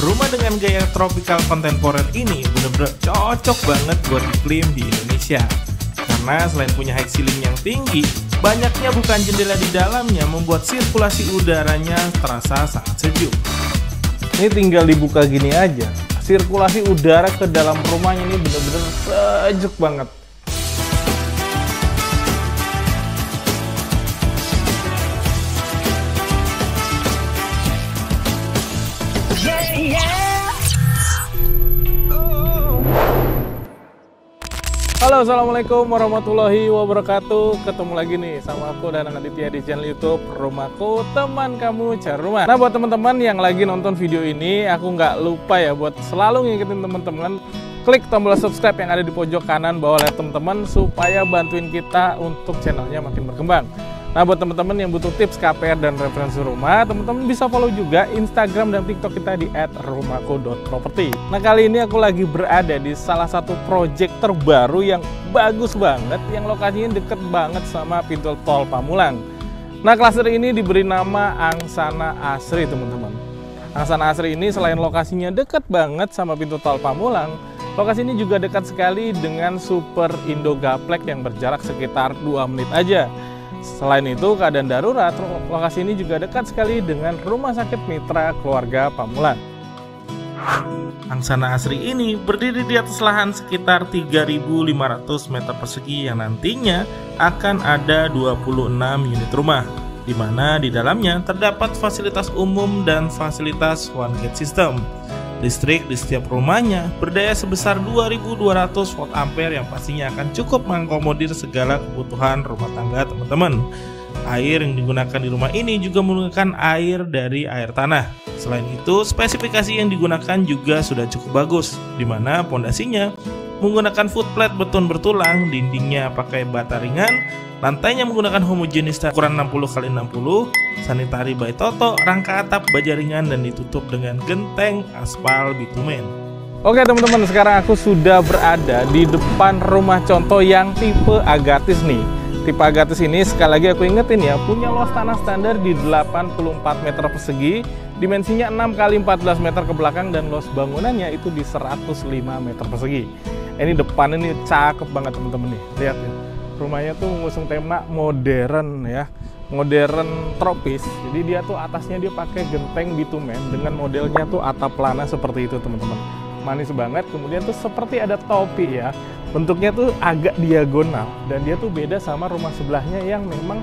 Rumah dengan gaya tropical kontemporer ini bener-bener cocok banget buat iklim di Indonesia. Karena selain punya high ceiling yang tinggi, banyaknya bukaan jendela di dalamnya membuat sirkulasi udaranya terasa sangat sejuk. Ini tinggal dibuka gini aja, sirkulasi udara ke dalam rumahnya ini bener-bener sejuk banget. Halo, assalamualaikum warahmatullahi wabarakatuh. Ketemu lagi nih sama aku dan Aditya di channel YouTube Rumahku, teman kamu cari rumah. Nah, buat teman-teman yang lagi nonton video ini, aku nggak lupa ya buat selalu ngingetin teman-teman klik tombol subscribe yang ada di pojok kanan bawah layar teman-teman supaya bantuin kita untuk channelnya makin berkembang. Nah, buat teman-teman yang butuh tips KPR dan referensi rumah, teman-teman bisa follow juga Instagram dan TikTok kita di @rumahku.property. Nah, kali ini aku lagi berada di salah satu project terbaru yang bagus banget, yang lokasinya deket banget sama pintu tol Pamulang. Nah, klaster ini diberi nama Angsana Asri, teman-teman. Angsana Asri ini selain lokasinya deket banget sama pintu tol Pamulang, lokasi ini juga dekat sekali dengan Super Indo Gaplek yang berjarak sekitar 2 menit aja. Selain itu, keadaan darurat, lokasi ini juga dekat sekali dengan Rumah Sakit Mitra Keluarga Pamulang. Angsana Asri ini berdiri di atas lahan sekitar 3.500 meter persegi yang nantinya akan ada 26 unit rumah, di mana di dalamnya terdapat fasilitas umum dan fasilitas one gate system. Listrik di setiap rumahnya berdaya sebesar 2.200 volt ampere yang pastinya akan cukup mengakomodir segala kebutuhan rumah tangga teman-teman. Air yang digunakan di rumah ini juga menggunakan air dari air tanah. Selain itu, spesifikasi yang digunakan juga sudah cukup bagus, di mana pondasinya menggunakan foot plate beton bertulang, dindingnya pakai bata ringan, lantainya menggunakan homogenis ukuran 60x60, sanitari by Toto, rangka atap baja ringan, dan ditutup dengan genteng aspal bitumen. Oke teman-teman, sekarang aku sudah berada di depan rumah contoh yang tipe Agatis nih. Tipe Agatis ini sekali lagi aku ingetin ya, punya luas tanah standar di 84 meter persegi, dimensinya 6x14 meter ke belakang, dan luas bangunannya itu di 105 meter persegi. Ini depan ini cakep banget teman-teman nih, lihat ya. Rumahnya tuh mengusung tema modern ya, modern tropis. Jadi dia tuh atasnya dia pakai genteng bitumen dengan modelnya tuh atap pelana seperti itu teman-teman. Manis banget. Kemudian tuh seperti ada topi ya. Bentuknya tuh agak diagonal dan dia tuh beda sama rumah sebelahnya yang memang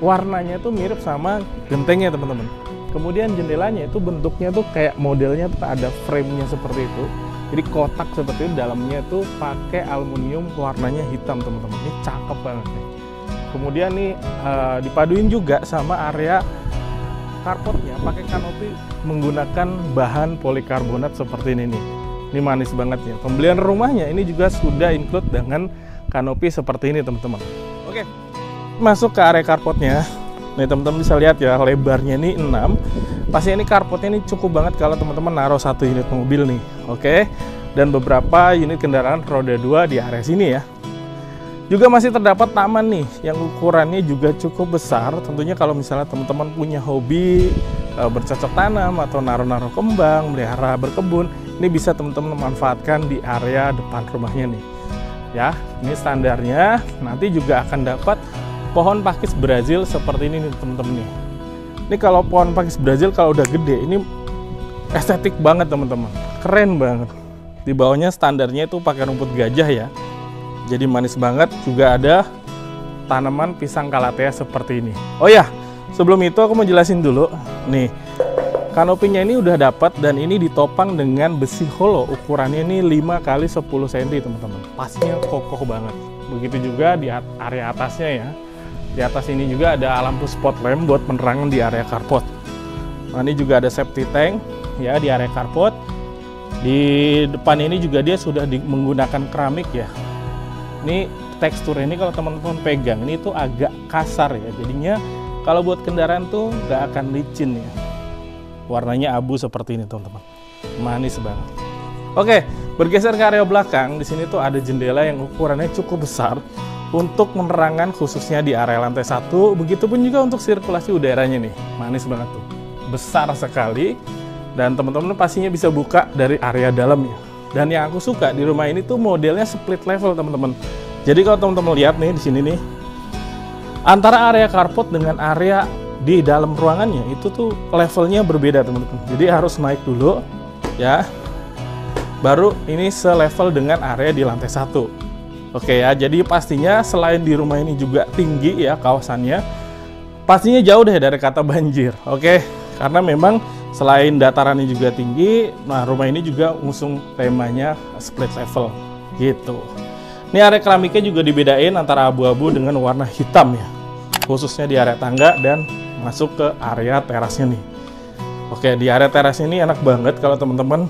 warnanya tuh mirip sama gentengnya teman-teman. Kemudian jendelanya itu bentuknya tuh kayak modelnya tuh ada frame-nya seperti itu. Jadi kotak seperti itu, dalamnya tuh pakai aluminium warnanya hitam teman-teman. Ini cakep banget nih. Kemudian nih dipaduin juga sama area carportnya pakai kanopi menggunakan bahan polikarbonat seperti ini nih. Ini manis banget ya. Pembelian rumahnya ini juga sudah include dengan kanopi seperti ini teman-teman. Oke, masuk ke area carportnya. Nih teman-teman bisa lihat ya, lebarnya ini 6. Pasti ini carportnya ini cukup banget kalau teman-teman naruh 1 unit mobil nih. Oke. Dan beberapa unit kendaraan roda 2 di area sini ya. Juga masih terdapat taman nih yang ukurannya juga cukup besar. Tentunya kalau misalnya teman-teman punya hobi bercocok tanam atau naruh-naruh kembang, melihara berkebun, ini bisa teman-teman memanfaatkan di area depan rumahnya nih. Ya, ini standarnya. Nanti juga akan dapat pohon pakis Brazil seperti ini nih teman-teman nih. Ini kalau pohon pakis Brazil kalau udah gede, ini estetik banget teman-teman. Keren banget. Di bawahnya standarnya itu pakai rumput gajah ya. Jadi manis banget. Juga ada tanaman pisang kalatea seperti ini. Oh ya, sebelum itu aku mau jelasin dulu. Nih, kanopinya ini udah dapat dan ini ditopang dengan besi holo. Ukurannya ini 5x10 cm teman-teman. Pasnya kokoh banget. Begitu juga di area atasnya ya. Di atas ini juga ada lampu spot lamp buat penerangan di area carport. Nah, ini juga ada safety tank ya di area carport. Di depan ini juga dia sudah menggunakan keramik ya. Ini tekstur ini kalau teman-teman pegang ini tuh agak kasar ya. Jadinya kalau buat kendaraan tuh nggak akan licin ya. Warnanya abu seperti ini teman-teman. Manis banget. Oke, bergeser ke area belakang. Di sini tuh ada jendela yang ukurannya cukup besar untuk penerangan khususnya di area lantai 1. Begitupun juga untuk sirkulasi udaranya nih. Manis banget tuh. Besar sekali. Dan teman-teman pastinya bisa buka dari area dalamnya. Dan yang aku suka di rumah ini tuh modelnya split level teman-teman. Jadi kalau teman-teman lihat nih di sini nih, antara area carport dengan area di dalam ruangannya itu tuh levelnya berbeda teman-teman. Jadi harus naik dulu ya, baru ini selevel dengan area di lantai 1. Oke ya, jadi pastinya selain di rumah ini juga tinggi ya kawasannya, pastinya jauh deh dari kata banjir. Oke, karena memang selain datarannya juga tinggi, nah rumah ini juga ngusung temanya split level gitu. Ini area keramiknya juga dibedain antara abu-abu dengan warna hitam ya, khususnya di area tangga dan masuk ke area terasnya nih. Oke, di area teras ini enak banget kalau teman-teman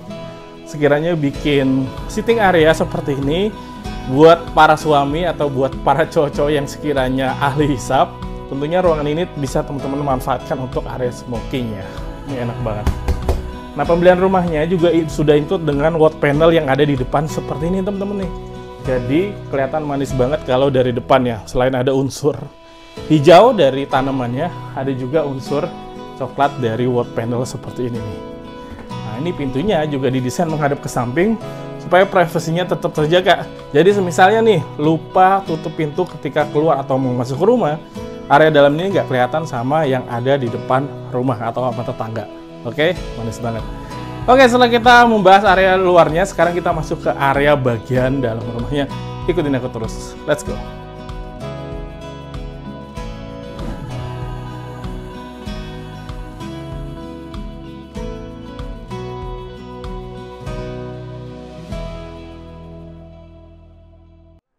sekiranya bikin sitting area seperti ini buat para suami atau buat para cowok-cowok yang sekiranya ahli hisap. Tentunya ruangan ini bisa teman-teman manfaatkan untuk area smoking ya. Ini enak banget. Nah, pembelian rumahnya juga sudah include dengan wall panel yang ada di depan seperti ini teman-teman nih. Jadi kelihatan manis banget kalau dari depan ya. Selain ada unsur hijau dari tanamannya, ada juga unsur coklat dari wall panel seperti ini nih. Nah, ini pintunya juga didesain menghadap ke samping supaya privasinya tetap terjaga. Jadi misalnya nih lupa tutup pintu ketika keluar atau mau masuk ke rumah, area dalam ini nggak kelihatan sama yang ada di depan rumah atau apa tetangga. Oke, manis banget. Oke, setelah kita membahas area luarnya, sekarang kita masuk ke area bagian dalam rumahnya. Ikutin aku terus. Let's go.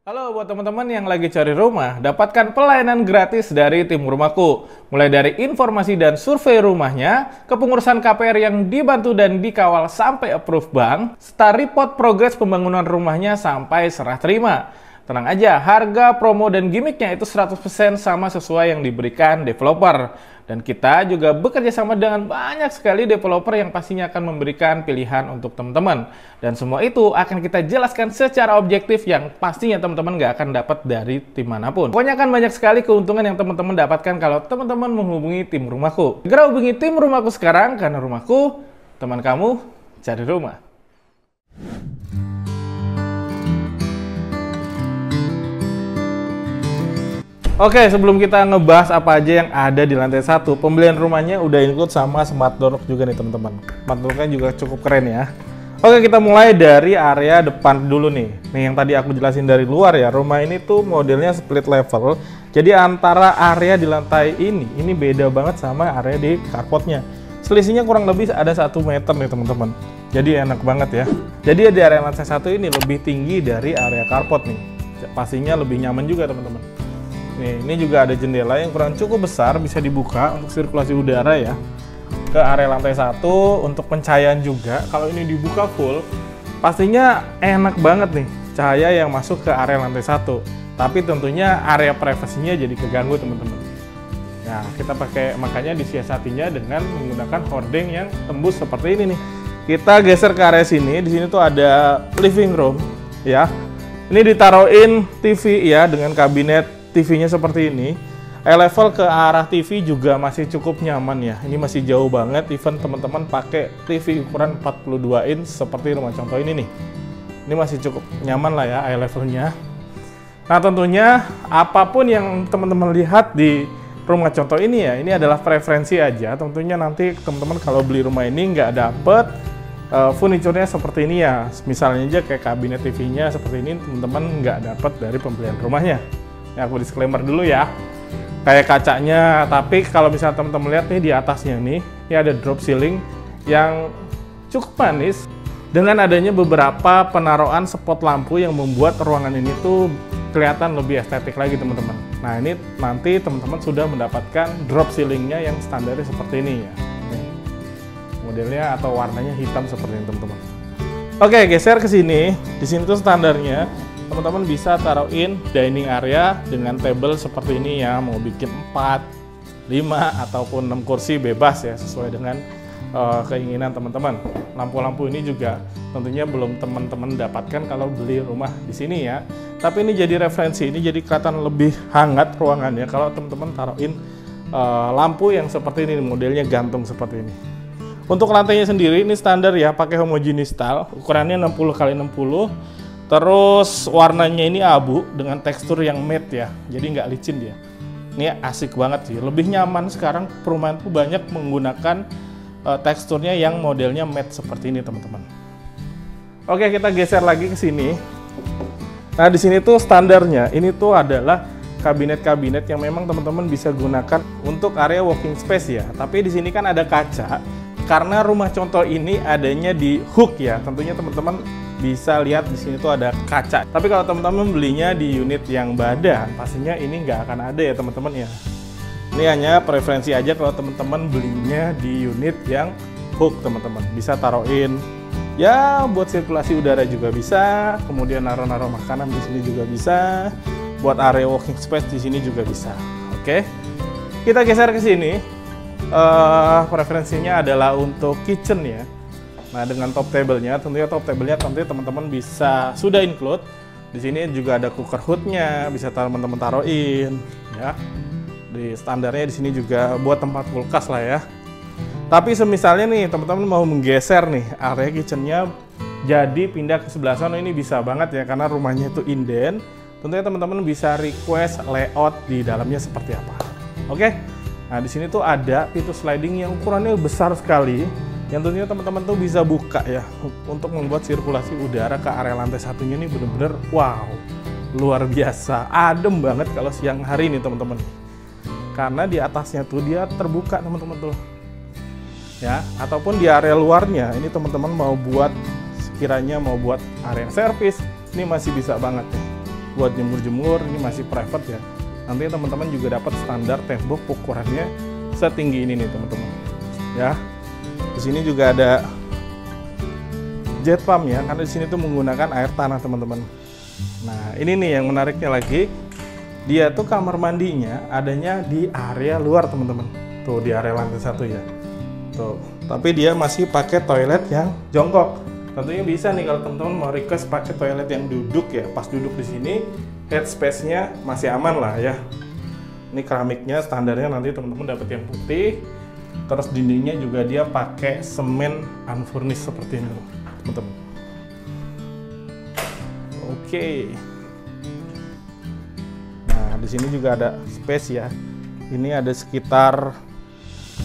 Halo buat teman-teman yang lagi cari rumah, dapatkan pelayanan gratis dari tim Rumahku. Mulai dari informasi dan survei rumahnya, kepengurusan KPR yang dibantu dan dikawal sampai approve bank, serta report progres pembangunan rumahnya sampai serah terima. Tenang aja, harga, promo, dan gimmicknya itu 100% sama sesuai yang diberikan developer. Dan kita juga bekerja sama dengan banyak sekali developer yang pastinya akan memberikan pilihan untuk teman-teman. Dan semua itu akan kita jelaskan secara objektif yang pastinya teman-teman nggak akan dapat dari tim manapun. Pokoknya akan banyak sekali keuntungan yang teman-teman dapatkan kalau teman-teman menghubungi tim Rumahku. Segera hubungi tim Rumahku sekarang, karena Rumahku, teman kamu cari rumah. Oke, sebelum kita ngebahas apa aja yang ada di lantai 1, pembelian rumahnya udah include sama smart door lock juga nih teman-teman. Smart door lock-nya juga cukup keren ya. Oke, kita mulai dari area depan dulu nih. Nih yang tadi aku jelasin dari luar ya, rumah ini tuh modelnya split level. Jadi antara area di lantai ini beda banget sama area di carportnya. Selisihnya kurang lebih ada 1 meter nih teman-teman. Jadi enak banget ya. Jadi di area lantai 1 ini lebih tinggi dari area carport nih. Pastinya lebih nyaman juga teman-teman. Nih, ini juga ada jendela yang kurang cukup besar, bisa dibuka untuk sirkulasi udara ya. Ke area lantai 1 untuk pencahayaan juga. Kalau ini dibuka full, pastinya enak banget nih cahaya yang masuk ke area lantai 1. Tapi tentunya area privasinya jadi keganggu teman-teman. Nah, kita pakai, makanya disiasatinya dengan menggunakan hording yang tembus seperti ini nih. Kita geser ke area sini. Di sini tuh ada living room ya. Ini ditaruhin TV ya dengan kabinet TV-nya seperti ini. Level ke arah TV juga masih cukup nyaman ya. Ini masih jauh banget, even teman-teman pakai TV ukuran 42 inch seperti rumah contoh ini nih. Ini masih cukup nyaman lah ya eye levelnya. Nah, tentunya apapun yang teman-teman lihat di rumah contoh ini ya, ini adalah preferensi aja. Tentunya nanti teman-teman kalau beli rumah ini nggak dapet furniturnya seperti ini ya. Misalnya aja kayak kabinet TV-nya seperti ini, teman-teman nggak dapet dari pembelian rumahnya. Ya, aku disclaimer dulu ya. Kayak kacanya, tapi kalau misalnya teman-teman lihat nih di atasnya nih, ini ada drop ceiling yang cukup manis dengan adanya beberapa penaruhan spot lampu yang membuat ruangan ini tuh kelihatan lebih estetik lagi teman-teman. Nah, ini nanti teman-teman sudah mendapatkan drop ceilingnya yang standarnya seperti ini ya. Nih, modelnya atau warnanya hitam seperti ini teman-teman. Oke, geser ke sini. Di sini tuh standarnya teman-teman bisa taruhin dining area dengan table seperti ini ya, mau bikin 4, 5 ataupun 6 kursi bebas ya, sesuai dengan keinginan teman-teman. Lampu-lampu ini juga tentunya belum teman-teman dapatkan kalau beli rumah di sini ya. Tapi ini jadi referensi, ini jadi kelihatan lebih hangat ruangannya kalau teman-teman taruhin lampu yang seperti ini, modelnya gantung seperti ini. Untuk lantainya sendiri ini standar ya, pakai homogeneous tile, ukurannya 60x60. Terus warnanya ini abu dengan tekstur yang matte ya, jadi nggak licin dia. Ini asik banget sih, lebih nyaman sekarang perumahan tuh banyak menggunakan teksturnya yang modelnya matte seperti ini teman-teman. Oke, kita geser lagi ke sini. Nah di sini tuh standarnya ini tuh adalah kabinet-kabinet yang memang teman-teman bisa gunakan untuk area walking space ya. Tapi di sini kan ada kaca. Karena rumah contoh ini adanya di hook ya, tentunya teman-teman bisa lihat di sini tuh ada kaca. Tapi kalau teman-teman belinya di unit yang badan, pastinya ini nggak akan ada ya teman-teman ya. Ini hanya preferensi aja kalau teman-teman belinya di unit yang hook teman-teman. Bisa taruhin ya buat sirkulasi udara juga bisa, kemudian naruh-naruh makanan di sini juga bisa, buat area walking space di sini juga bisa. Oke, kita geser ke sini. Preferensinya adalah untuk kitchen ya. Nah dengan top table-nya, tentunya top table-nya tentunya teman-teman bisa sudah include. Di sini juga ada cooker hood-nya, bisa teman-teman taruhin ya. Di standarnya di sini juga buat tempat kulkas lah ya. Tapi semisalnya nih teman-teman mau menggeser nih area kitchen-nya jadi pindah ke sebelah sana, ini bisa banget ya karena rumahnya itu inden. Tentunya teman-teman bisa request layout di dalamnya seperti apa. Oke. Nah di sini tuh ada pintu sliding yang ukurannya besar sekali, yang tentunya teman-teman tuh bisa buka ya untuk membuat sirkulasi udara ke area lantai satunya ini bener-bener wow, luar biasa, adem banget kalau siang hari ini teman-teman. Karena di atasnya tuh dia terbuka teman-teman tuh, ya. Ataupun di area luarnya ini teman-teman mau buat sekiranya mau buat area service, ini masih bisa banget ya. Buat jemur-jemur ini masih private ya. Nanti teman-teman juga dapat standar tembok ukurannya setinggi ini nih teman-teman ya. Di sini juga ada jet pump ya, karena di sini tuh menggunakan air tanah teman-teman. Nah ini nih yang menariknya lagi, dia tuh kamar mandinya adanya di area luar teman-teman, tuh di area lantai 1 ya tuh. Tapi dia masih pakai toilet yang jongkok. Tentunya bisa nih kalau teman-teman mau request pakai toilet yang duduk ya, pas duduk di sini head space-nya masih aman lah ya. Ini keramiknya standarnya nanti teman-teman dapat yang putih. Terus dindingnya juga dia pakai semen unfurnished seperti ini teman-teman. Oke. Nah di sini juga ada space ya. Ini ada sekitar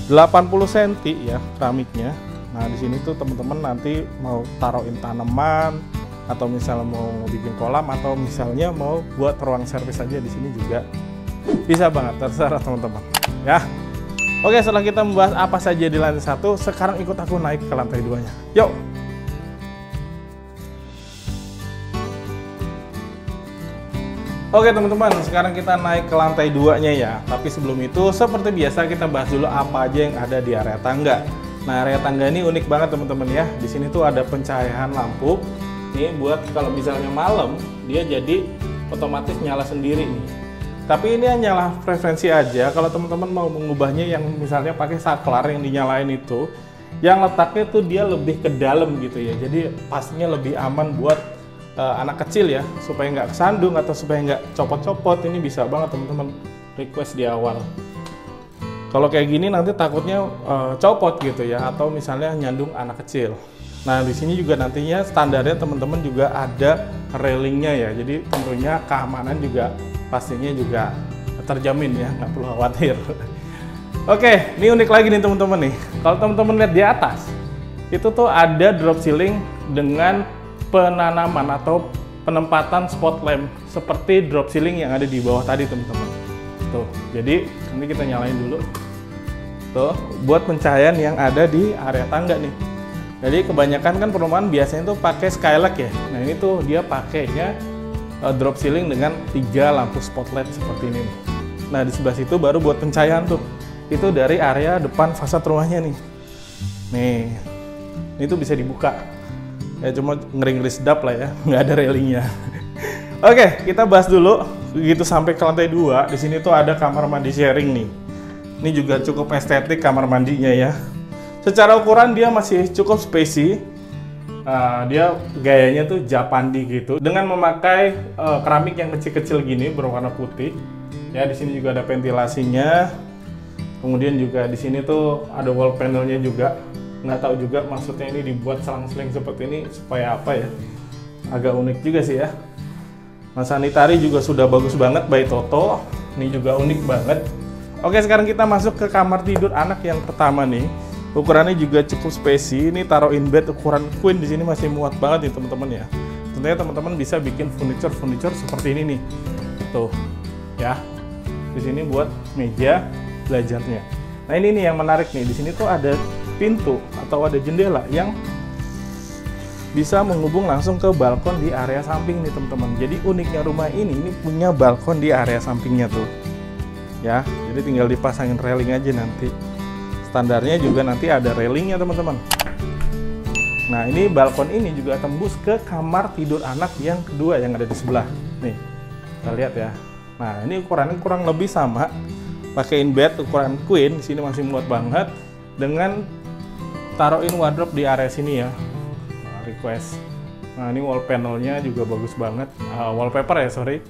80 cm ya keramiknya. Nah di sini tuh teman-teman nanti mau taruhin tanaman atau misalnya mau bikin kolam atau misalnya mau buat ruang servis aja di sini juga bisa banget, terserah teman-teman ya. Oke, setelah kita membahas apa saja di lantai 1, sekarang ikut aku naik ke lantai 2-nya. Yuk. Oke teman-teman, sekarang kita naik ke lantai 2-nya ya. Tapi sebelum itu seperti biasa kita bahas dulu apa aja yang ada di area tangga. Nah, area tangga ini unik banget teman-teman ya. Di sini tuh ada pencahayaan lampu. Nih buat kalau misalnya malam, dia jadi otomatis nyala sendiri nih. Tapi ini hanyalah preferensi aja. Kalau teman-teman mau mengubahnya yang misalnya pakai saklar yang dinyalain itu, yang letaknya tuh dia lebih ke dalam gitu ya. Jadi pastinya lebih aman buat anak kecil ya, supaya nggak kesandung atau supaya nggak copot-copot. Ini bisa banget teman-teman request di awal. Kalau kayak gini nanti takutnya copot gitu ya, atau misalnya nyandung anak kecil. Nah di sini juga nantinya standarnya teman-teman juga ada railingnya ya, jadi tentunya keamanan juga pastinya juga terjamin ya, nggak perlu khawatir. Oke, ini unik lagi nih teman-teman nih. Kalau teman-teman lihat di atas, itu tuh ada drop ceiling dengan penanaman atau penempatan spot lamp seperti drop ceiling yang ada di bawah tadi teman-teman. Tuh, jadi ini kita nyalain dulu. Tuh, buat pencahayaan yang ada di area tangga nih. Jadi kebanyakan kan perumahan biasanya tuh pakai skylight ya. Nah ini tuh dia pakainya drop ceiling dengan 3 lampu spotlight seperti ini nih. Nah di sebelah situ baru buat pencahayaan tuh. Itu dari area depan fasad rumahnya nih. Nih, ini tuh bisa dibuka. Ya cuma ngeri-ngeri sedap lah ya, nggak ada railingnya. Oke, kita bahas dulu. Begitu sampai ke lantai 2, di sini tuh ada kamar mandi sharing nih. Ini juga cukup estetik kamar mandinya ya. Secara ukuran dia masih cukup spacey. Dia gayanya tuh Japandi gitu, dengan memakai keramik yang kecil-kecil gini berwarna putih. Ya di sini juga ada ventilasinya. Kemudian juga di sini tuh ada wall panelnya juga. Nggak tahu juga maksudnya ini dibuat selang-seling seperti ini supaya apa ya, agak unik juga sih ya. Nah, sanitari juga sudah bagus banget by Toto, ini juga unik banget. Oke, sekarang kita masuk ke kamar tidur anak yang pertama nih. Ukurannya juga cukup spesi, ini taruh in bed ukuran queen di sini masih muat banget nih teman-teman ya. Tentunya teman-teman bisa bikin furniture seperti ini nih, tuh ya. Di sini buat meja belajarnya. Nah ini nih yang menarik nih, di sini tuh ada pintu atau ada jendela yang bisa menghubung langsung ke balkon di area samping nih teman-teman. Jadi uniknya rumah ini punya balkon di area sampingnya tuh ya. Jadi tinggal dipasangin railing aja nanti. Standarnya juga nanti ada railingnya teman-teman. Nah ini balkon ini juga tembus ke kamar tidur anak yang kedua yang ada di sebelah nih, kita lihat ya. Nah ini ukurannya kurang lebih sama, pakai in bed ukuran queen, di sini masih muat banget dengan taruhin wardrobe di area sini ya. Request. Nah ini wall panelnya juga bagus banget. Wallpaper ya, sorry.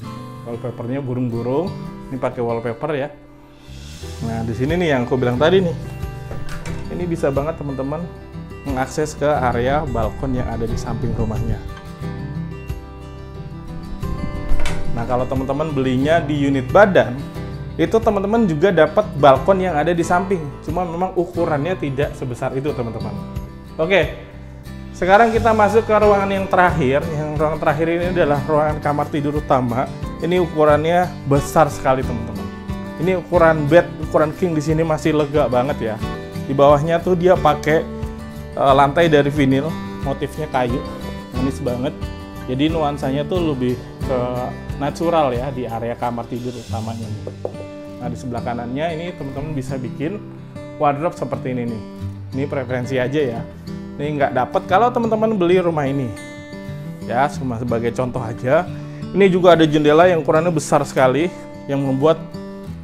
Wallpapernya burung-burung. Ini pakai wallpaper ya. Nah di sini nih yang aku bilang tadi nih. Ini bisa banget teman-teman mengakses ke area balkon yang ada di samping rumahnya. Nah kalau teman-teman belinya di unit badan, itu teman-teman juga dapat balkon yang ada di samping. Cuma memang ukurannya tidak sebesar itu teman-teman. Oke, sekarang kita masuk ke ruangan yang terakhir. Yang ruangan terakhir ini adalah ruangan kamar tidur utama. Ini ukurannya besar sekali teman-teman. Ini ukuran bed, ukuran king di sini masih lega banget ya. Di bawahnya tuh dia pakai lantai dari vinil, motifnya kayu, manis banget. Jadi nuansanya tuh lebih ke natural ya di area kamar tidur utamanya. Nah di sebelah kanannya ini teman-teman bisa bikin wardrobe seperti ini nih. Ini preferensi aja ya. Ini nggak dapat kalau teman-teman beli rumah ini. Ya cuma sebagai contoh aja. Ini juga ada jendela yang ukurannya besar sekali, yang membuat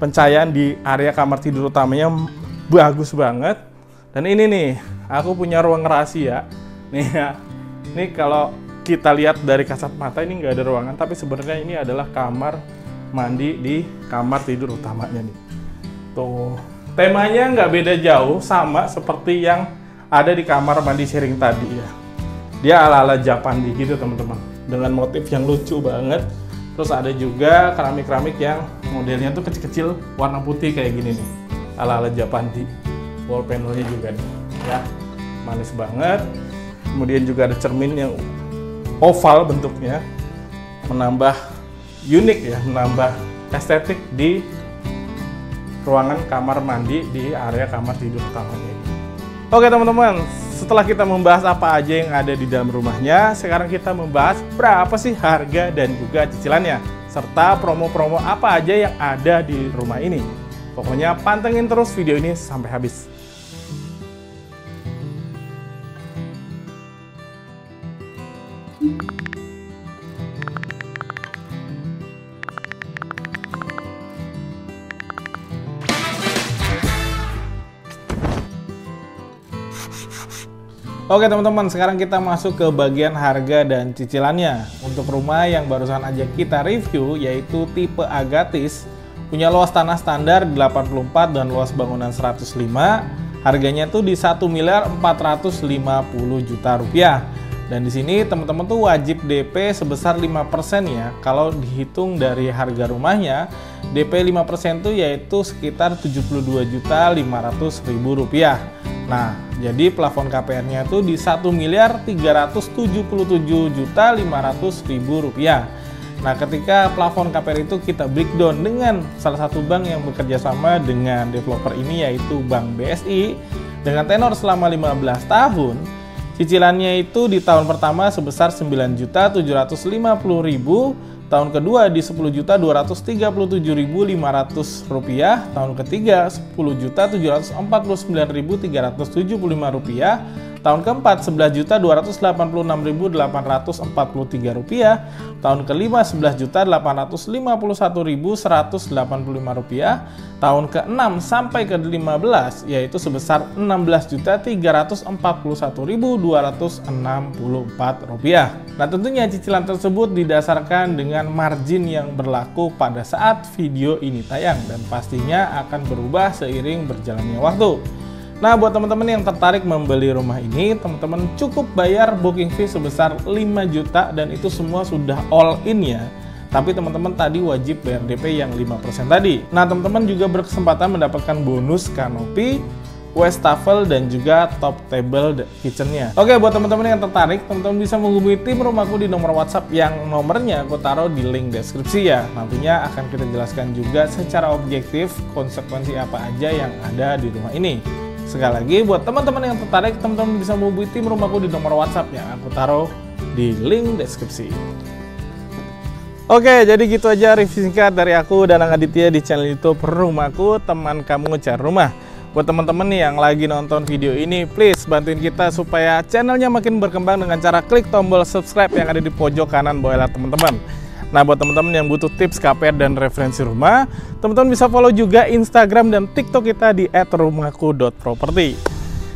pencahayaan di area kamar tidur utamanya bagus banget. Dan ini nih, aku punya ruang rahasia. Nih ya, ini kalau kita lihat dari kasat mata ini nggak ada ruangan, tapi sebenarnya ini adalah kamar mandi di kamar tidur utamanya nih. Tuh, temanya nggak beda jauh, sama seperti yang ada di kamar mandi sharing tadi ya. Dia ala-ala Japandi gitu teman-teman, dengan motif yang lucu banget. Terus ada juga keramik-keramik yang modelnya tuh kecil-kecil, warna putih kayak gini nih, ala-ala Japandi. Wall panelnya juga nih, ya manis banget. Kemudian juga ada cermin yang oval bentuknya, menambah unik ya, menambah estetik di ruangan kamar mandi di area kamar tidur utamanya ini. Oke teman-teman, setelah kita membahas apa aja yang ada di dalam rumahnya, sekarang kita membahas berapa sih harga dan juga cicilannya, serta promo-promo apa aja yang ada di rumah ini. Pokoknya pantengin terus video ini sampai habis. Oke teman-teman, sekarang kita masuk ke bagian harga dan cicilannya. Untuk rumah yang barusan aja kita review, yaitu tipe Agatis, punya luas tanah standar 84 dan luas bangunan 105. Harganya tuh di 1.450 juta rupiah. Dan di sini teman-teman tuh wajib DP sebesar 5% ya. Kalau dihitung dari harga rumahnya, DP 5% tuh yaitu sekitar 72.500.000 rupiah. Nah, jadi plafon KPR-nya tuh di 1.377.500.000 rupiah. Nah, ketika plafon KPR itu kita breakdown dengan salah satu bank yang bekerja sama dengan developer ini, yaitu Bank BSI, dengan tenor selama 15 tahun, cicilannya itu di tahun pertama sebesar 9.750.000, tahun kedua di 10.237.500 rupiah, tahun ketiga 10.749.375 rupiah, tahun keempat 11.286.843 rupiah, tahun kelima 11.851.185 rupiah, tahun ke-6 sampai ke-15 yaitu sebesar 16.341.264 rupiah. Nah, tentunya cicilan tersebut didasarkan dengan margin yang berlaku pada saat video ini tayang dan pastinya akan berubah seiring berjalannya waktu. Nah, buat teman-teman yang tertarik membeli rumah ini, teman-teman cukup bayar booking fee sebesar 5 juta dan itu semua sudah all in ya. Tapi teman-teman tadi wajib bayar DP yang 5% tadi. Nah, teman-teman juga berkesempatan mendapatkan bonus kanopi, wastafel, dan juga top table kitchennya. Oke, buat teman-teman yang tertarik, teman-teman bisa menghubungi tim rumahku di nomor WhatsApp yang nomornya aku taruh di link deskripsi ya. Nantinya akan kita jelaskan juga secara objektif konsekuensi apa aja yang ada di rumah ini. Sekali lagi, buat teman-teman yang tertarik, teman-teman bisa menghubungi tim rumahku di nomor WhatsApp yang aku taruh di link deskripsi. Oke, jadi gitu aja review singkat dari aku Danang Aditya di channel YouTube Rumahku, teman kamu cari rumah. Buat teman-teman nih yang lagi nonton video ini, please bantuin kita supaya channelnya makin berkembang dengan cara klik tombol subscribe yang ada di pojok kanan bawah layar teman-teman. Nah, buat teman-teman yang butuh tips KPR dan referensi rumah, teman-teman bisa follow juga Instagram dan TikTok kita di @rumahku.property.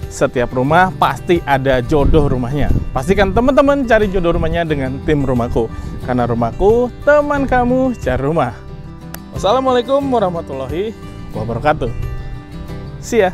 Setiap rumah pasti ada jodoh rumahnya. Pastikan teman-teman cari jodoh rumahnya dengan tim Rumahku. Karena Rumahku, teman kamu cari rumah. Wassalamualaikum warahmatullahi wabarakatuh. See ya.